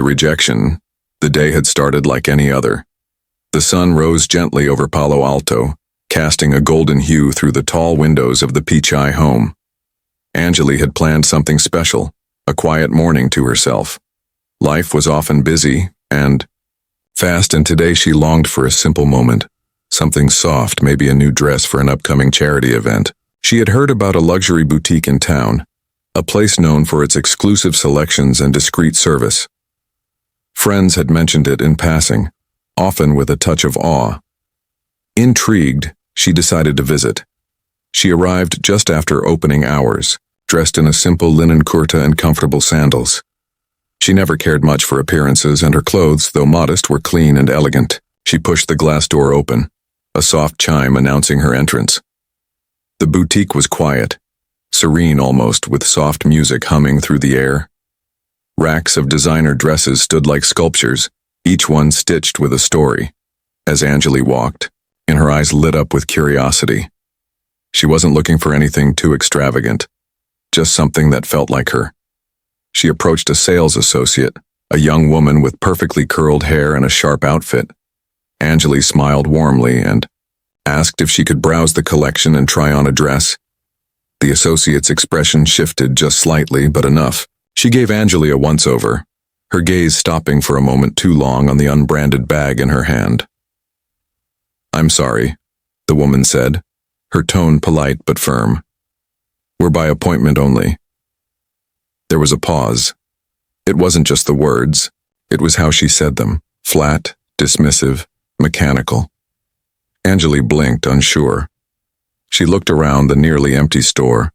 The rejection. The day had started like any other. The sun rose gently over Palo Alto, casting a golden hue through the tall windows of the Pichai home. Anjali had planned something special, a quiet morning to herself. Life was often busy and fast, and today she longed for a simple moment, something soft, maybe a new dress for an upcoming charity event. She had heard about a luxury boutique in town, a place known for its exclusive selections and discreet service. Friends had mentioned it in passing, often with a touch of awe. Intrigued, she decided to visit. She arrived just after opening hours, dressed in a simple linen kurta and comfortable sandals. She never cared much for appearances, and her clothes, though modest, were clean and elegant. She pushed the glass door open, a soft chime announcing her entrance. The boutique was quiet, serene almost, with soft music humming through the air. Racks of designer dresses stood like sculptures, each one stitched with a story. As Anjali walked, and her eyes lit up with curiosity. She wasn't looking for anything too extravagant, just something that felt like her. She approached a sales associate, a young woman with perfectly curled hair and a sharp outfit. Anjali smiled warmly and asked if she could browse the collection and try on a dress. The associate's expression shifted just slightly, but enough. She gave Anjali a once-over, her gaze stopping for a moment too long on the unbranded bag in her hand. "I'm sorry," the woman said, her tone polite but firm. "We're by appointment only." There was a pause. It wasn't just the words, it was how she said them, flat, dismissive, mechanical. Anjali blinked, unsure. She looked around the nearly empty store.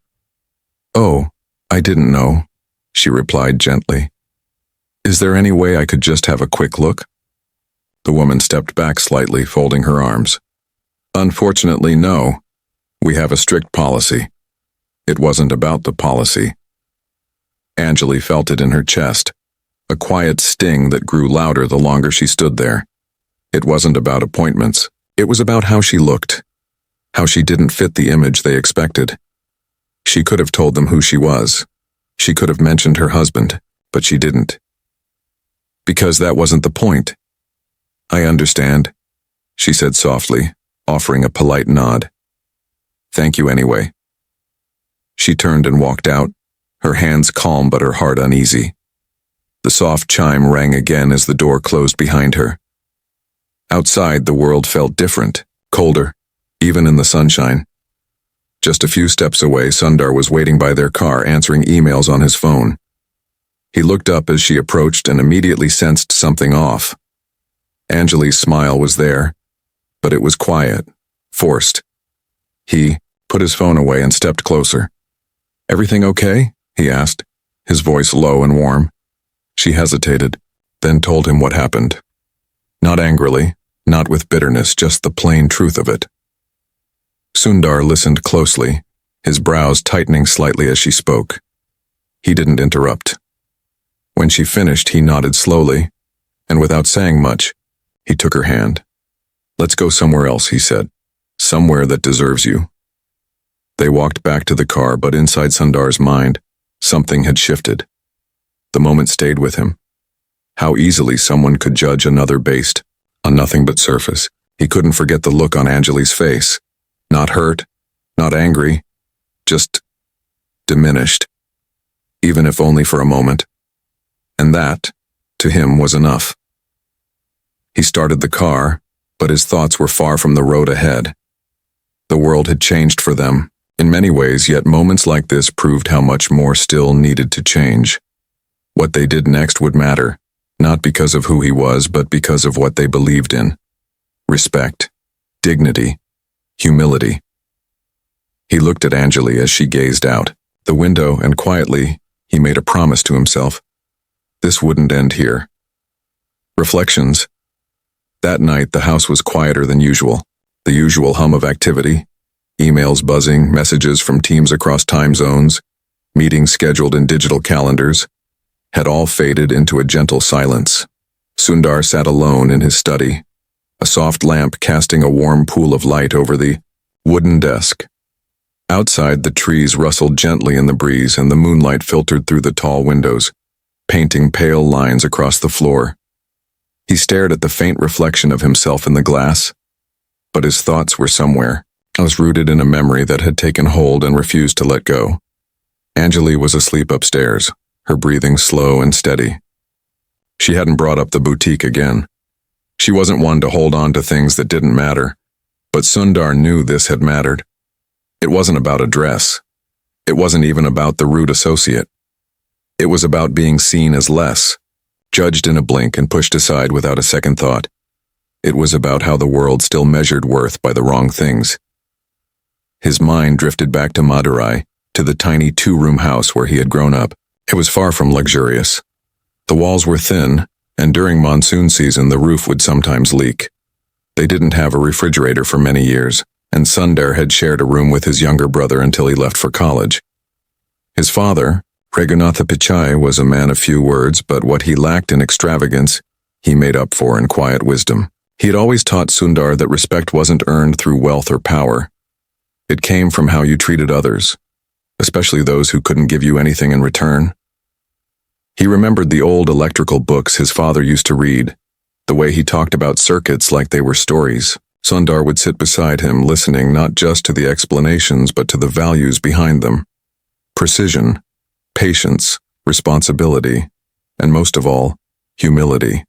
"Oh, I didn't know," she replied gently. "Is there any way I could just have a quick look?" The woman stepped back slightly, folding her arms. "Unfortunately, no. We have a strict policy." It wasn't about the policy. Anjali felt it in her chest, a quiet sting that grew louder the longer she stood there. It wasn't about appointments. It was about how she looked, how she didn't fit the image they expected. She could have told them who she was. She could have mentioned her husband, but she didn't. Because that wasn't the point. "I understand," she said softly, offering a polite nod. "Thank you anyway." She turned and walked out, her hands calm but her heart uneasy. The soft chime rang again as the door closed behind her. Outside, the world felt different, colder, even in the sunshine. Just a few steps away, Sundar was waiting by their car, answering emails on his phone. He looked up as she approached and immediately sensed something off. Anjali's smile was there, but it was quiet, forced. He put his phone away and stepped closer. "Everything okay?" he asked, his voice low and warm. She hesitated, then told him what happened. Not angrily, not with bitterness, just the plain truth of it. Sundar listened closely, his brows tightening slightly as she spoke. He didn't interrupt. When she finished, he nodded slowly, and without saying much, he took her hand. "Let's go somewhere else," he said. "Somewhere that deserves you." They walked back to the car, but inside Sundar's mind, something had shifted. The moment stayed with him. How easily someone could judge another based on nothing but surface. He couldn't forget the look on Anjali's face. Not hurt, not angry, just diminished, even if only for a moment. And that, to him, was enough. He started the car, but his thoughts were far from the road ahead. The world had changed for them, in many ways, yet moments like this proved how much more still needed to change. What they did next would matter, not because of who he was, but because of what they believed in. Respect, dignity, humility. He looked at Anjali as she gazed out the window, and quietly, he made a promise to himself. This wouldn't end here. Reflections. That night, the house was quieter than usual. The usual hum of activity, emails buzzing, messages from teams across time zones, meetings scheduled in digital calendars, had all faded into a gentle silence. Sundar sat alone in his study, a soft lamp casting a warm pool of light over the wooden desk. Outside, the trees rustled gently in the breeze and the moonlight filtered through the tall windows. painting pale lines across the floor. He stared at the faint reflection of himself in the glass, but his thoughts were somewhere else, rooted in a memory that had taken hold and refused to let go. Anjali was asleep upstairs, her breathing slow and steady. She hadn't brought up the boutique again. She wasn't one to hold on to things that didn't matter, but Sundar knew this had mattered. It wasn't about a dress. It wasn't even about the rude associate. It was about being seen as less, judged in a blink and pushed aside without a second thought. It was about how the world still measured worth by the wrong things. His mind drifted back to Madurai, to the tiny two-room house where he had grown up. It was far from luxurious. The walls were thin, and during monsoon season the roof would sometimes leak. They didn't have a refrigerator for many years, and Sundar had shared a room with his younger brother until he left for college. His father, Raghunatha Pichai, was a man of few words, but what he lacked in extravagance, he made up for in quiet wisdom. He had always taught Sundar that respect wasn't earned through wealth or power. It came from how you treated others, especially those who couldn't give you anything in return. He remembered the old electrical books his father used to read, the way he talked about circuits like they were stories. Sundar would sit beside him, listening not just to the explanations but to the values behind them. Precision, patience, responsibility, and most of all, humility.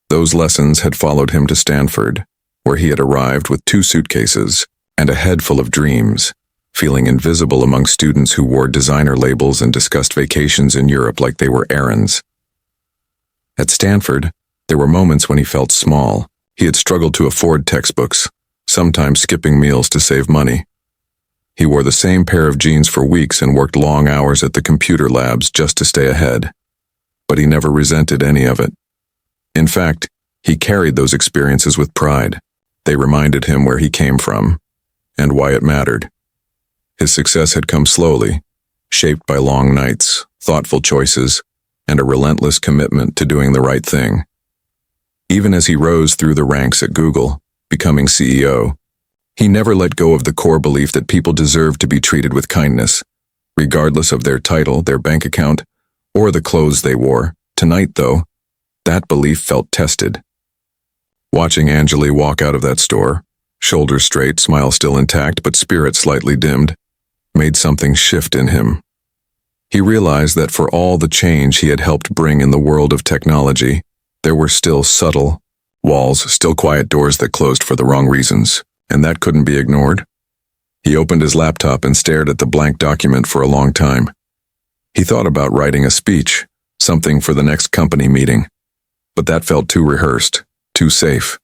Those lessons had followed him to Stanford, where he had arrived with 2 suitcases and a head full of dreams, feeling invisible among students who wore designer labels and discussed vacations in Europe like they were errands. At Stanford, there were moments when he felt small. He had struggled to afford textbooks, sometimes skipping meals to save money. He wore the same pair of jeans for weeks and worked long hours at the computer labs just to stay ahead. But he never resented any of it. In fact, he carried those experiences with pride. They reminded him where he came from and why it mattered. His success had come slowly, shaped by long nights, thoughtful choices, and a relentless commitment to doing the right thing. Even as he rose through the ranks at Google, becoming CEO, he never let go of the core belief that people deserve to be treated with kindness, regardless of their title, their bank account, or the clothes they wore. Tonight, though, that belief felt tested. Watching Anjali walk out of that store, shoulders straight, smile still intact, but spirit slightly dimmed, made something shift in him. He realized that for all the change he had helped bring in the world of technology, there were still subtle walls, still quiet doors that closed for the wrong reasons, and that couldn't be ignored. He opened his laptop and stared at the blank document for a long time. He thought about writing a speech, something for the next company meeting, but that felt too rehearsed, too safe.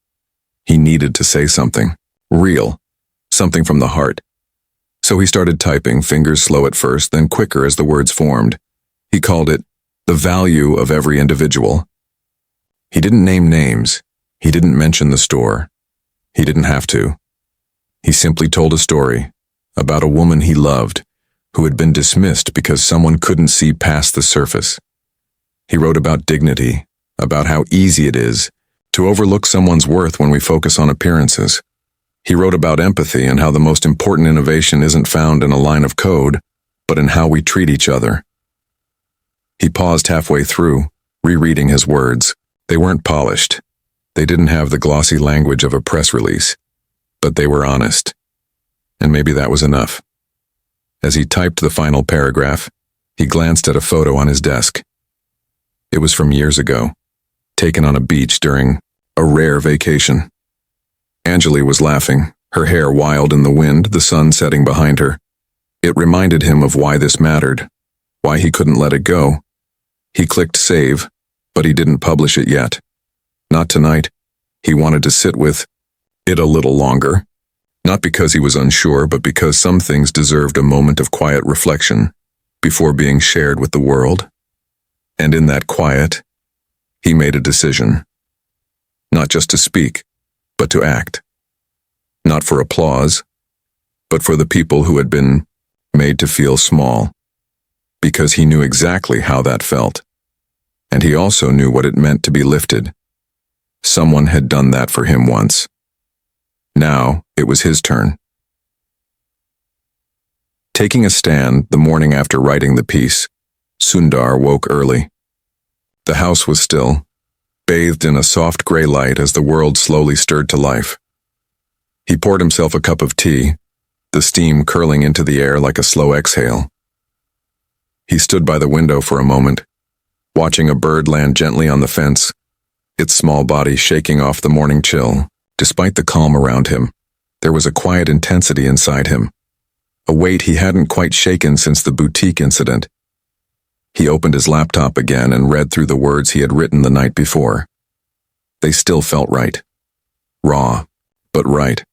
He needed to say something, real, something from the heart. So he started typing, fingers slow at first, then quicker as the words formed. He called it, "The Value of Every Individual." He didn't name names. He didn't mention the store. He didn't have to. He simply told a story about a woman he loved who had been dismissed because someone couldn't see past the surface. He wrote about dignity, about how easy it is to overlook someone's worth when we focus on appearances. He wrote about empathy and how the most important innovation isn't found in a line of code, but in how we treat each other. He paused halfway through, rereading his words. They weren't polished. They didn't have the glossy language of a press release, but they were honest. And maybe that was enough. As he typed the final paragraph, he glanced at a photo on his desk. It was from years ago, taken on a beach during a rare vacation. Anjali was laughing, her hair wild in the wind, the sun setting behind her. It reminded him of why this mattered, why he couldn't let it go. He clicked save, but he didn't publish it yet. Not tonight. He wanted to sit with it a little longer, not because he was unsure, but because some things deserved a moment of quiet reflection before being shared with the world. And in that quiet, he made a decision. Not just to speak, but to act. Not for applause, but for the people who had been made to feel small, because he knew exactly how that felt. And he also knew what it meant to be lifted. Someone had done that for him once. Now it was his turn. Taking a stand the morning after writing the piece, Sundar woke early. The house was still, bathed in a soft gray light as the world slowly stirred to life. He poured himself a cup of tea, the steam curling into the air like a slow exhale. He stood by the window for a moment, watching a bird land gently on the fence, its small body shaking off the morning chill. Despite the calm around him, there was a quiet intensity inside him, a weight he hadn't quite shaken since the boutique incident. He opened his laptop again and read through the words he had written the night before. They still felt right. Raw, but right.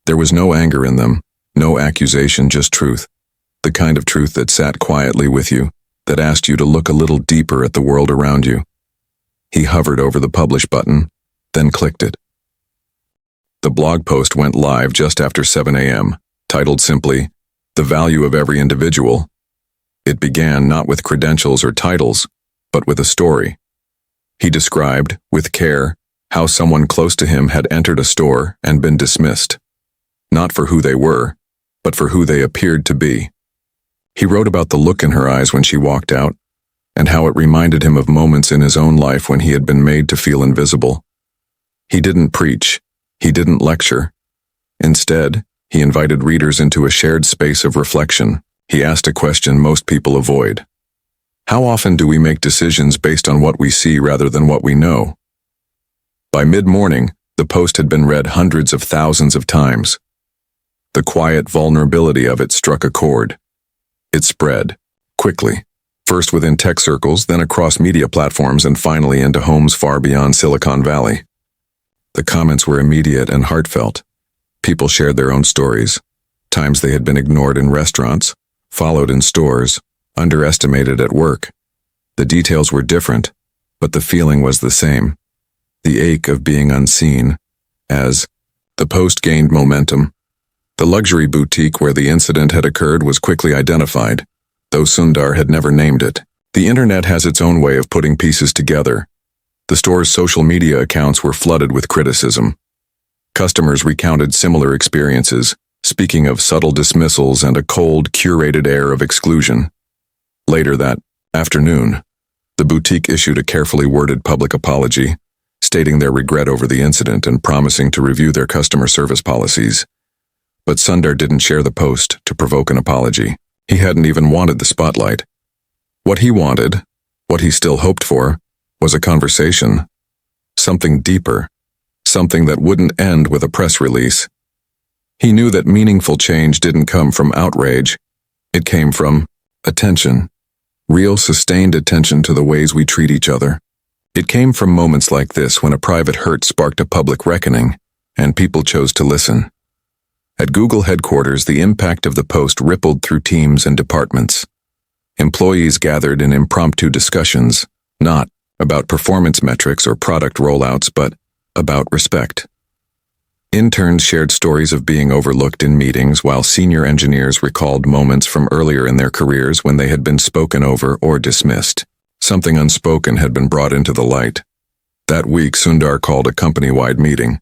There was no anger in them, no accusation, just truth. The kind of truth that sat quietly with you, that asked you to look a little deeper at the world around you. He hovered over the publish button, then clicked it. The blog post went live just after 7 a.m., titled simply, "The Value of Every Individual." It began not with credentials or titles, but with a story. He described, with care, how someone close to him had entered a store and been dismissed. Not for who they were, but for who they appeared to be. He wrote about the look in her eyes when she walked out, and how it reminded him of moments in his own life when he had been made to feel invisible. He didn't preach. He didn't lecture. Instead, he invited readers into a shared space of reflection. He asked a question most people avoid. How often do we make decisions based on what we see rather than what we know? By mid-morning, the post had been read hundreds of thousands of times. The quiet vulnerability of it struck a chord. It spread, quickly, first within tech circles, then across media platforms, and finally into homes far beyond Silicon Valley. The comments were immediate and heartfelt. People shared their own stories, times they had been ignored in restaurants, followed in stores, underestimated at work. The details were different, but the feeling was the same. The ache of being unseen. As the post gained momentum, the luxury boutique where the incident had occurred was quickly identified, though Sundar had never named it. The internet has its own way of putting pieces together. The store's social media accounts were flooded with criticism. Customers recounted similar experiences, speaking of subtle dismissals and a cold, curated air of exclusion. Later that afternoon, the boutique issued a carefully worded public apology, stating their regret over the incident and promising to review their customer service policies. But Sundar didn't share the post to provoke an apology. He hadn't even wanted the spotlight. What he wanted, what he still hoped for, was a conversation. Something deeper. Something that wouldn't end with a press release. He knew that meaningful change didn't come from outrage. It came from attention. Real, sustained attention to the ways we treat each other. It came from moments like this when a private hurt sparked a public reckoning, and people chose to listen. At Google headquarters, the impact of the post rippled through teams and departments. Employees gathered in impromptu discussions, not about performance metrics or product rollouts, but about respect. Interns shared stories of being overlooked in meetings, while senior engineers recalled moments from earlier in their careers when they had been spoken over or dismissed. Something unspoken had been brought into the light. That week, Sundar called a company-wide meeting.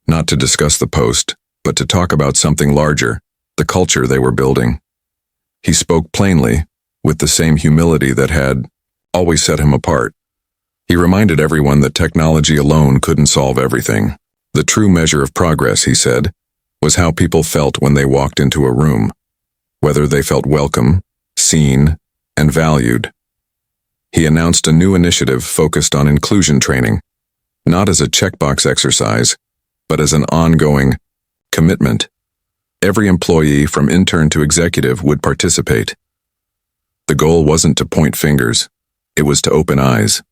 Not to discuss the post, but to talk about something larger, the culture they were building. He spoke plainly, with the same humility that had always set him apart. He reminded everyone that technology alone couldn't solve everything. The true measure of progress, he said, was how people felt when they walked into a room, whether they felt welcome, seen, and valued. He announced a new initiative focused on inclusion training, not as a checkbox exercise, but as an ongoing commitment. Every employee, from intern to executive, would participate. The goal wasn't to point fingers, it was to open eyes.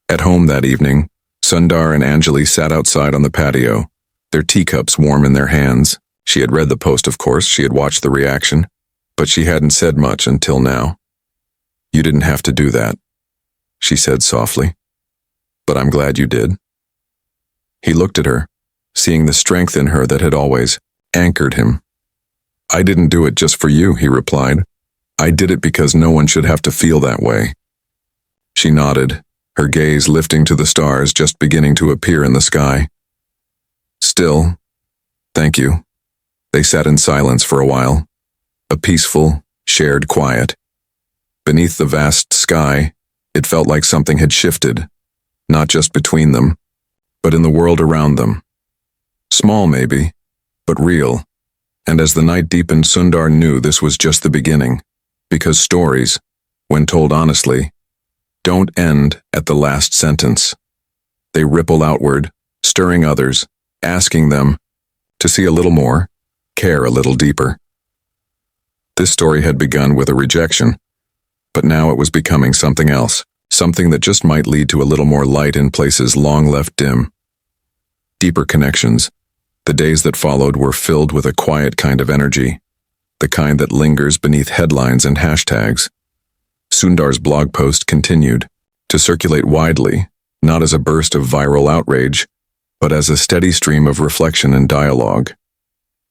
At home that evening, Sundar and Anjali sat outside on the patio, their teacups warm in their hands. She had read the post, of course, she had watched the reaction, but she hadn't said much until now. "You didn't have to do that," she said softly, "but I'm glad you did." He looked at her, seeing the strength in her that had always anchored him. "I didn't do it just for you," he replied. "I did it because no one should have to feel that way." She nodded, her gaze lifting to the stars just beginning to appear in the sky. "Still, thank you." They sat in silence for a while, a peaceful, shared quiet. Beneath the vast sky, It felt like something had shifted, not just between them, but in the world around them. Small maybe, but real. And as the night deepened, Sundar knew this was just the beginning, because stories, when told honestly, don't end at the last sentence. They ripple outward, stirring others, asking them to see a little more, care a little deeper. This story had begun with a rejection, but now it was becoming something else, something that just might lead to a little more light in places long left dim. Deeper connections. The days that followed were filled with a quiet kind of energy, the kind that lingers beneath headlines and hashtags. Sundar's blog post continued to circulate widely, not as a burst of viral outrage, but as a steady stream of reflection and dialogue.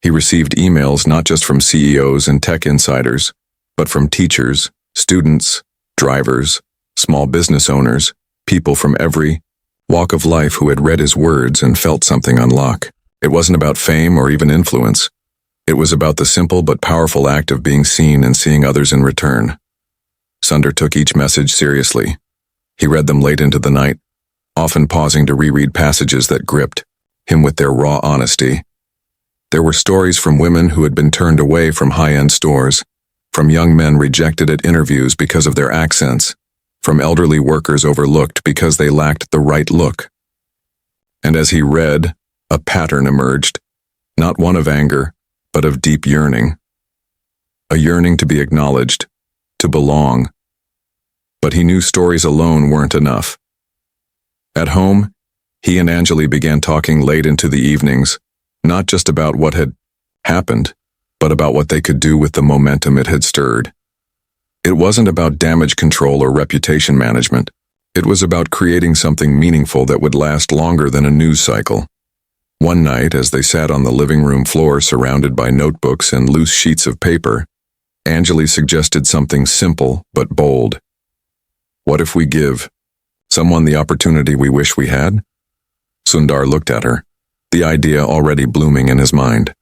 He received emails not just from CEOs and tech insiders, but from teachers, students, drivers, small business owners, people from every walk of life who had read his words and felt something unlock. It wasn't about fame or even influence. It was about the simple but powerful act of being seen and seeing others in return. Sundar took each message seriously. He read them late into the night, often pausing to reread passages that gripped him with their raw honesty. There were stories from women who had been turned away from high-end stores, from young men rejected at interviews because of their accents, from elderly workers overlooked because they lacked the right look. And as he read, a pattern emerged, not one of anger, but of deep yearning. A yearning to be acknowledged, to belong. But he knew stories alone weren't enough. At home, he and Anjali began talking late into the evenings, not just about what had happened, but about what they could do with the momentum it had stirred. It wasn't about damage control or reputation management. It was about creating something meaningful that would last longer than a news cycle. One night, as they sat on the living room floor surrounded by notebooks and loose sheets of paper, Anjali suggested something simple but bold. What if we give someone the opportunity we wish we had? Sundar looked at her, the idea already blooming in his mind.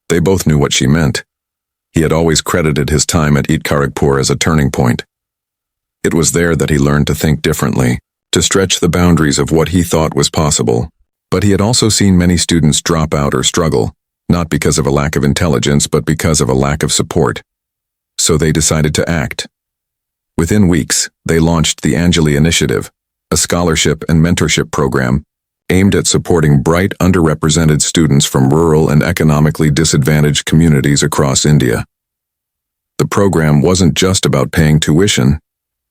They both knew what she meant. He had always credited his time at Eat Kharagpur as a turning point. It was there that he learned to think differently, to stretch the boundaries of what he thought was possible. But he had also seen many students drop out or struggle, not because of a lack of intelligence, but because of a lack of support. So they decided to act. Within weeks, they launched the Anjali Initiative, a scholarship and mentorship program aimed at supporting bright, underrepresented students from rural and economically disadvantaged communities across India. The program wasn't just about paying tuition.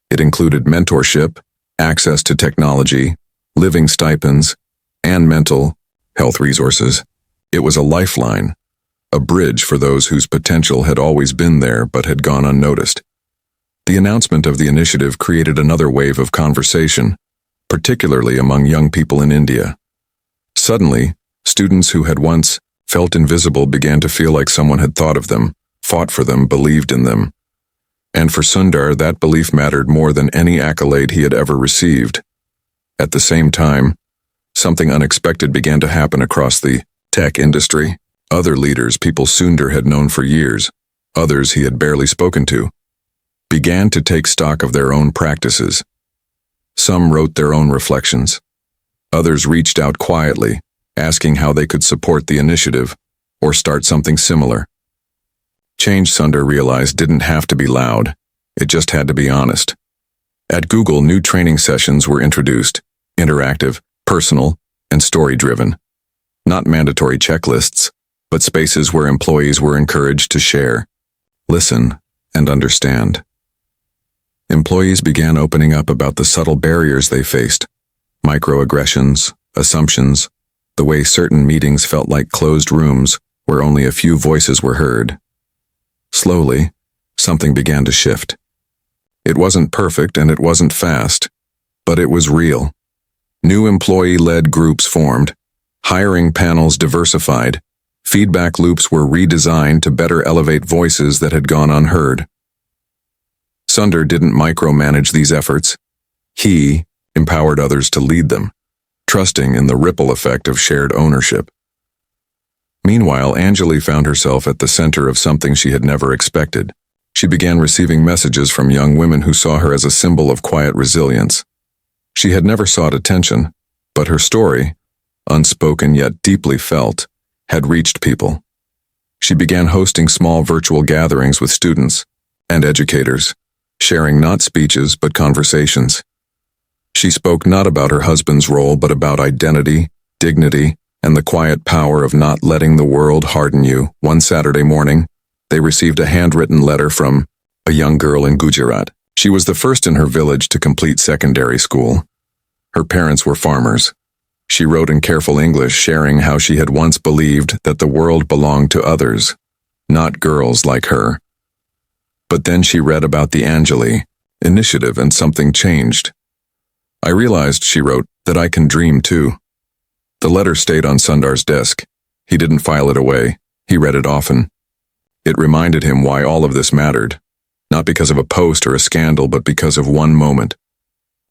It included mentorship, access to technology, living stipends, and mental health resources. It was a lifeline, a bridge for those whose potential had always been there but had gone unnoticed. The announcement of the initiative created another wave of conversation, particularly among young people in India. Suddenly, students who had once felt invisible began to feel like someone had thought of them, fought for them, believed in them. And for Sundar, that belief mattered more than any accolade he had ever received. At the same time, something unexpected began to happen across the tech industry. Other leaders, people Sundar had known for years, others he had barely spoken to, began to take stock of their own practices. Some wrote their own reflections. Others reached out quietly, asking how they could support the initiative or start something similar. Change, Sundar realized, didn't have to be loud. It just had to be honest. At Google, new training sessions were introduced, interactive, personal, and story-driven. Not mandatory checklists, but spaces where employees were encouraged to share, listen, and understand. Employees began opening up about the subtle barriers they faced, microaggressions, assumptions, the way certain meetings felt like closed rooms where only a few voices were heard. Slowly, something began to shift. It wasn't perfect and it wasn't fast, but it was real. New employee-led groups formed, hiring panels diversified, feedback loops were redesigned to better elevate voices that had gone unheard. Sundar didn't micromanage these efforts. He empowered others to lead them, trusting in the ripple effect of shared ownership. Meanwhile, Anjali found herself at the center of something she had never expected. She began receiving messages from young women who saw her as a symbol of quiet resilience. She had never sought attention, but her story, unspoken yet deeply felt, had reached people. She began hosting small virtual gatherings with students and educators, sharing not speeches but conversations. She spoke not about her husband's role but about identity, dignity, and the quiet power of not letting the world harden you. One Saturday morning, they received a handwritten letter from a young girl in Gujarat. She was the first in her village to complete secondary school. Her parents were farmers. She wrote in careful English, sharing how she had once believed that the world belonged to others, not girls like her. But then she read about the Anjali initiative and something changed. I realized, she wrote, that I can dream too. The letter stayed on Sundar's desk. He didn't file it away. He read it often. It reminded him why all of this mattered, not because of a post or a scandal, but because of one moment,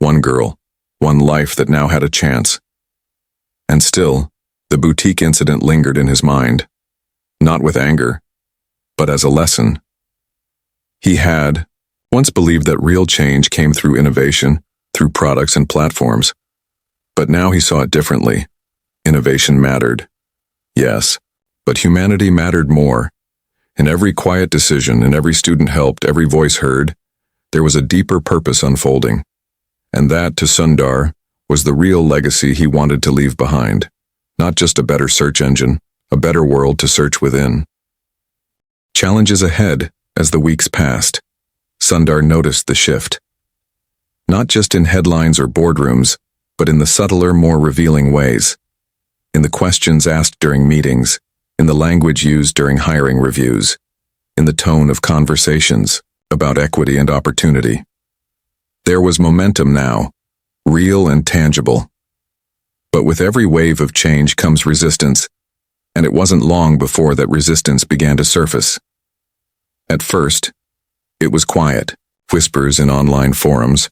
one girl, one life that now had a chance. And still, the boutique incident lingered in his mind, not with anger, but as a lesson. He had once believed that real change came through innovation, through products and platforms, but now he saw it differently. Innovation mattered, yes, but humanity mattered more. In every quiet decision, in every student helped, every voice heard, there was a deeper purpose unfolding. And that, to Sundar, was the real legacy he wanted to leave behind. Not just a better search engine, a better world to search within. Challenges ahead. As the weeks passed, Sundar noticed the shift. Not just in headlines or boardrooms, but in the subtler, more revealing ways. In the questions asked during meetings, in the language used during hiring reviews, in the tone of conversations about equity and opportunity. There was momentum now, real and tangible. But with every wave of change comes resistance, and it wasn't long before that resistance began to surface. At first, it was quiet, whispers in online forums,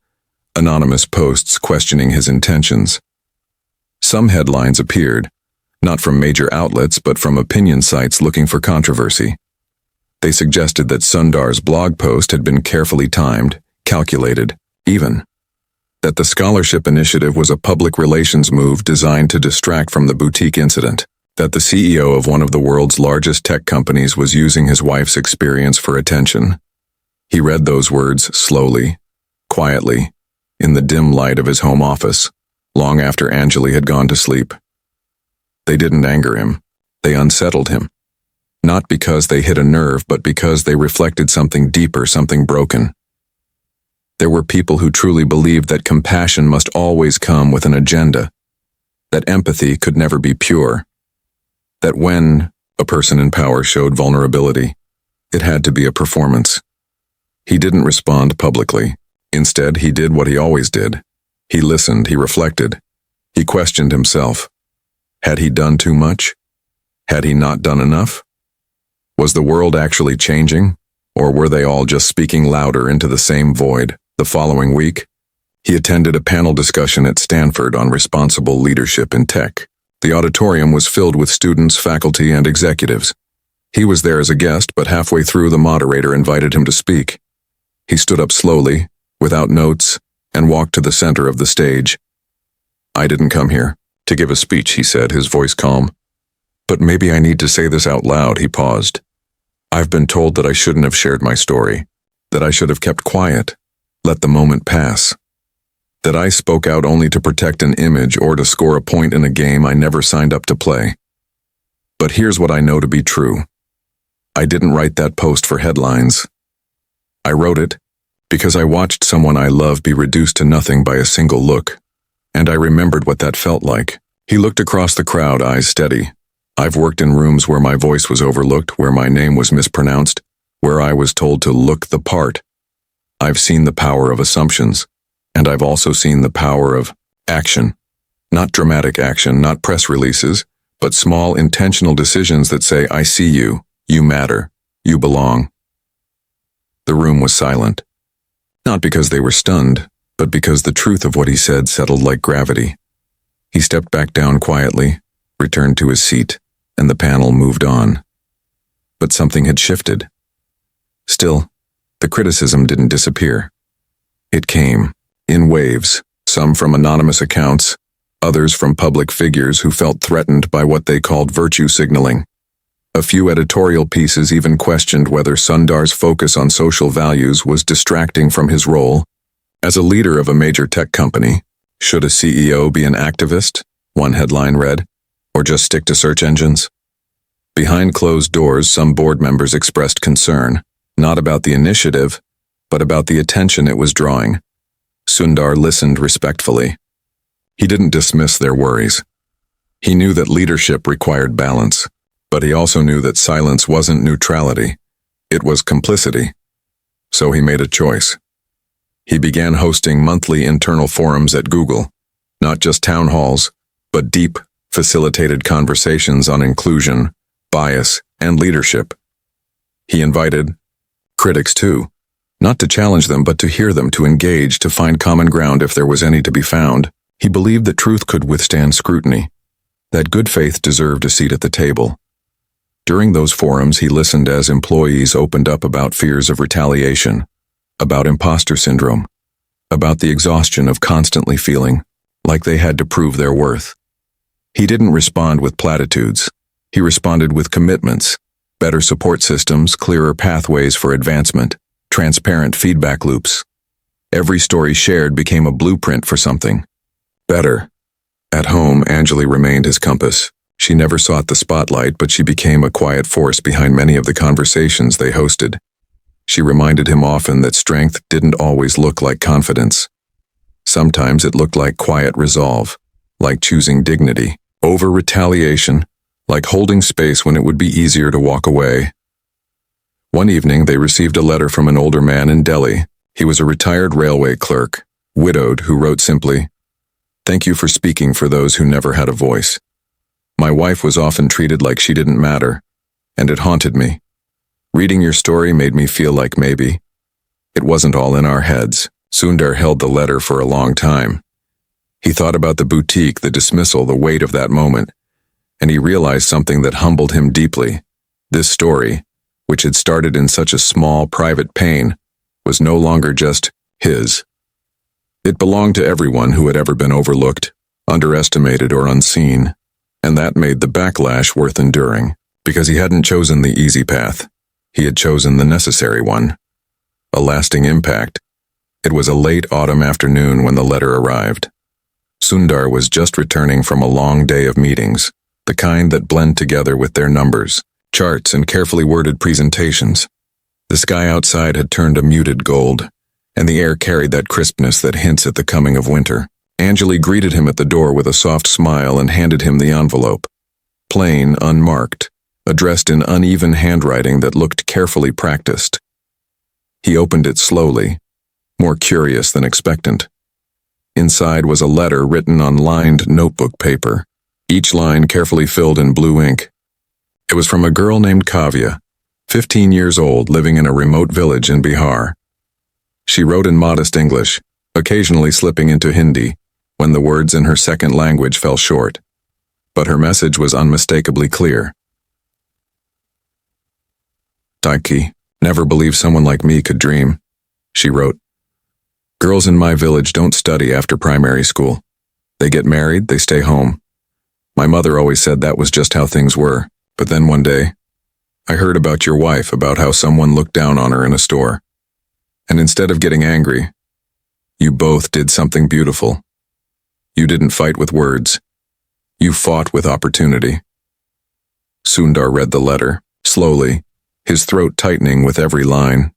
anonymous posts questioning his intentions. Some headlines appeared, not from major outlets but from opinion sites looking for controversy. They suggested that Sundar's blog post had been carefully timed, calculated, even. That the scholarship initiative was a public relations move designed to distract from the boutique incident. That the CEO of one of the world's largest tech companies was using his wife's experience for attention. He read those words slowly, quietly, in the dim light of his home office, long after Anjali had gone to sleep. They didn't anger him. They unsettled him. Not because they hit a nerve, but because they reflected something deeper, something broken. There were people who truly believed that compassion must always come with an agenda, that empathy could never be pure, that when a person in power showed vulnerability, it had to be a performance. He didn't respond publicly. Instead, he did what he always did. He listened, he reflected, he questioned himself. Had he done too much? Had he not done enough? Was the world actually changing, or were they all just speaking louder into the same void? The following week, he attended a panel discussion at Stanford on responsible leadership in tech. The auditorium was filled with students, faculty, and executives. He was there as a guest, but halfway through, the moderator invited him to speak. He stood up slowly, without notes, and walked to the center of the stage. "I didn't come here to give a speech," he said, his voice calm. "But maybe I need to say this out loud." He paused. "I've been told that I shouldn't have shared my story, that I should have kept quiet, let the moment pass. That I spoke out only to protect an image or to score a point in a game I never signed up to play. But here's what I know to be true. I didn't write that post for headlines. I wrote it because I watched someone I love be reduced to nothing by a single look, and I remembered what that felt like." He looked across the crowd, eyes steady. "I've worked in rooms where my voice was overlooked, where my name was mispronounced, where I was told to look the part. I've seen the power of assumptions. And I've also seen the power of action. Not dramatic action, not press releases, but small intentional decisions that say, I see you, you matter, you belong." The room was silent. Not because they were stunned, but because the truth of what he said settled like gravity. He stepped back down quietly, returned to his seat, and the panel moved on. But something had shifted. Still, The criticism didn't disappear. It came, in waves, some from anonymous accounts, others from public figures who felt threatened by what they called virtue signaling. A few editorial pieces even questioned whether Sundar's focus on social values was distracting from his role as a leader of a major tech company. Should a CEO be an activist? One headline read, or just stick to search engines? Behind closed doors, some board members expressed concern, not about the initiative, but about the attention it was drawing. Sundar listened respectfully. He didn't dismiss their worries. He knew that leadership required balance, but he also knew that silence wasn't neutrality. It was complicity. So he made a choice. He began hosting monthly internal forums at Google, not just town halls, but deep, facilitated conversations on inclusion, bias, and leadership. He invited critics too, not to challenge them but to hear them, to engage, to find common ground if there was any to be found. He believed that truth could withstand scrutiny, that good faith deserved a seat at the table. During those forums, he listened as employees opened up about fears of retaliation, about imposter syndrome, about the exhaustion of constantly feeling like they had to prove their worth. He didn't respond with platitudes. He responded with commitments, better support systems, clearer pathways for advancement, transparent feedback loops. Every story shared became a blueprint for something better. At home, Anjali remained his compass. She never sought the spotlight, but she became a quiet force behind many of the conversations they hosted. She reminded him often that strength didn't always look like confidence. Sometimes it looked like quiet resolve, like choosing dignity over retaliation, like holding space when it would be easier to walk away. One evening, they received a letter from an older man in Delhi. He was a retired railway clerk, widowed, who wrote simply, "Thank you for speaking for those who never had a voice. My wife was often treated like she didn't matter, and it haunted me. Reading your story made me feel like maybe it wasn't all in our heads." Sundar held the letter for a long time. He thought about the boutique, the dismissal, the weight of that moment, and he realized something that humbled him deeply. This story, which had started in such a small, private pain, was no longer just his. It belonged to everyone who had ever been overlooked, underestimated, or unseen, and that made the backlash worth enduring, because he hadn't chosen the easy path. He had chosen the necessary one. A lasting impact. It was a late autumn afternoon when the letter arrived. Sundar was just returning from a long day of meetings, the kind that blend together with their numbers, charts, and carefully worded presentations. The sky outside had turned a muted gold, and the air carried that crispness that hints at the coming of winter. Anjali greeted him at the door with a soft smile and handed him the envelope. Plain, unmarked, addressed in uneven handwriting that looked carefully practiced. He opened it slowly, more curious than expectant. Inside was a letter written on lined notebook paper, each line carefully filled in blue ink. It was from a girl named Kavya, 15 years old, living in a remote village in Bihar. She wrote in modest English, occasionally slipping into Hindi when the words in her second language fell short. But her message was unmistakably clear. "Taiki, never believed someone like me could dream," she wrote. "Girls in my village don't study after primary school. They get married, they stay home. My mother always said that was just how things were. But then one day, I heard about your wife, about how someone looked down on her in a store. And instead of getting angry, you both did something beautiful. You didn't fight with words. You fought with opportunity." Sundar read the letter, slowly, his throat tightening with every line.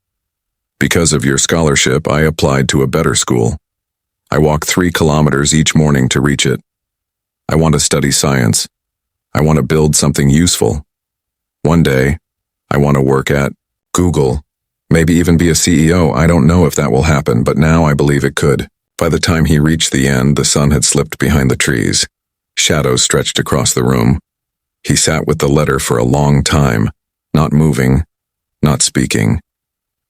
"Because of your scholarship, I applied to a better school. I walk 3 kilometers each morning to reach it. I want to study science. I want to build something useful. One day, I want to work at Google, maybe even be a CEO. I don't know if that will happen, but now I believe it could." By the time he reached the end, the sun had slipped behind the trees. Shadows stretched across the room. He sat with the letter for a long time, not moving, not speaking,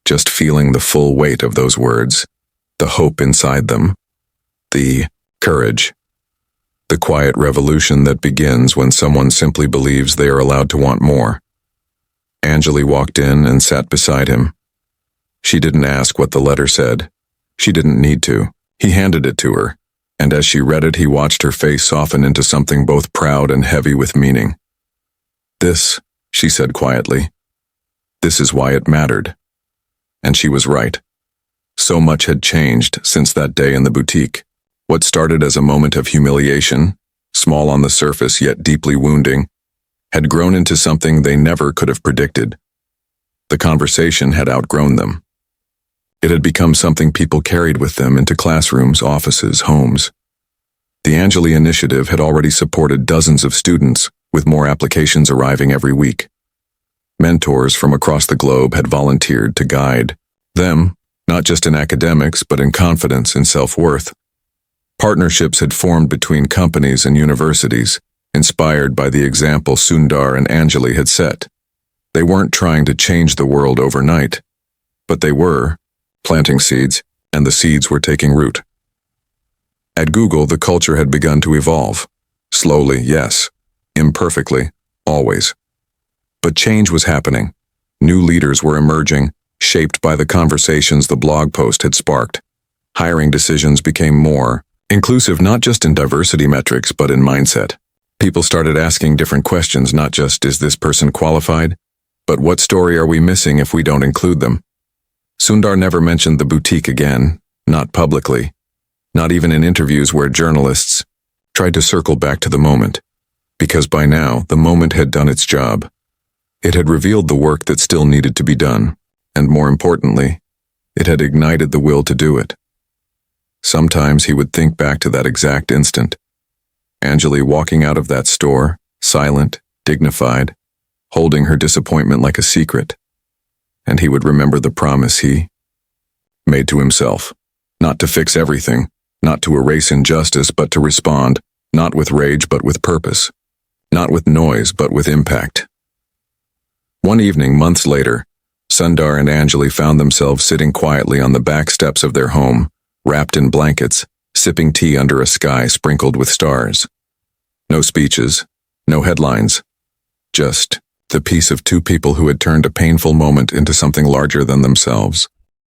just feeling the full weight of those words, the hope inside them, the courage, the quiet revolution that begins when someone simply believes they are allowed to want more. Anjali walked in and sat beside him. She didn't ask what the letter said. She didn't need to. He handed it to her, and as she read it, he watched her face soften into something both proud and heavy with meaning. "This," she said quietly, "this is why it mattered." And she was right. So much had changed since that day in the boutique. What started as a moment of humiliation, small on the surface yet deeply wounding, had grown into something they never could have predicted. The conversation had outgrown them. It had become something people carried with them into classrooms, offices, homes. The Anjali initiative had already supported dozens of students, with more applications arriving every week. Mentors from across the globe had volunteered to guide them, not just in academics, but in confidence and self-worth. Partnerships had formed between companies and universities, inspired by the example Sundar and Anjali had set. They weren't trying to change the world overnight, but they were planting seeds, and the seeds were taking root. At Google, the culture had begun to evolve. Slowly, yes. Imperfectly, always. But change was happening. New leaders were emerging, shaped by the conversations the blog post had sparked. Hiring decisions became more inclusive, not just in diversity metrics, but in mindset. People started asking different questions, not just, is this person qualified? But what story are we missing if we don't include them? Sundar never mentioned the boutique again, not publicly, not even in interviews where journalists tried to circle back to the moment, because by now the moment had done its job. It had revealed the work that still needed to be done, and more importantly, it had ignited the will to do it. Sometimes he would think back to that exact instant. Anjali walking out of that store, silent, dignified, holding her disappointment like a secret. And he would remember the promise he made to himself, not to fix everything, not to erase injustice, but to respond, not with rage, but with purpose, not with noise, but with impact. One evening, months later, Sundar and Anjali found themselves sitting quietly on the back steps of their home, wrapped in blankets, sipping tea under a sky sprinkled with stars. No speeches, no headlines, just the peace of two people who had turned a painful moment into something larger than themselves.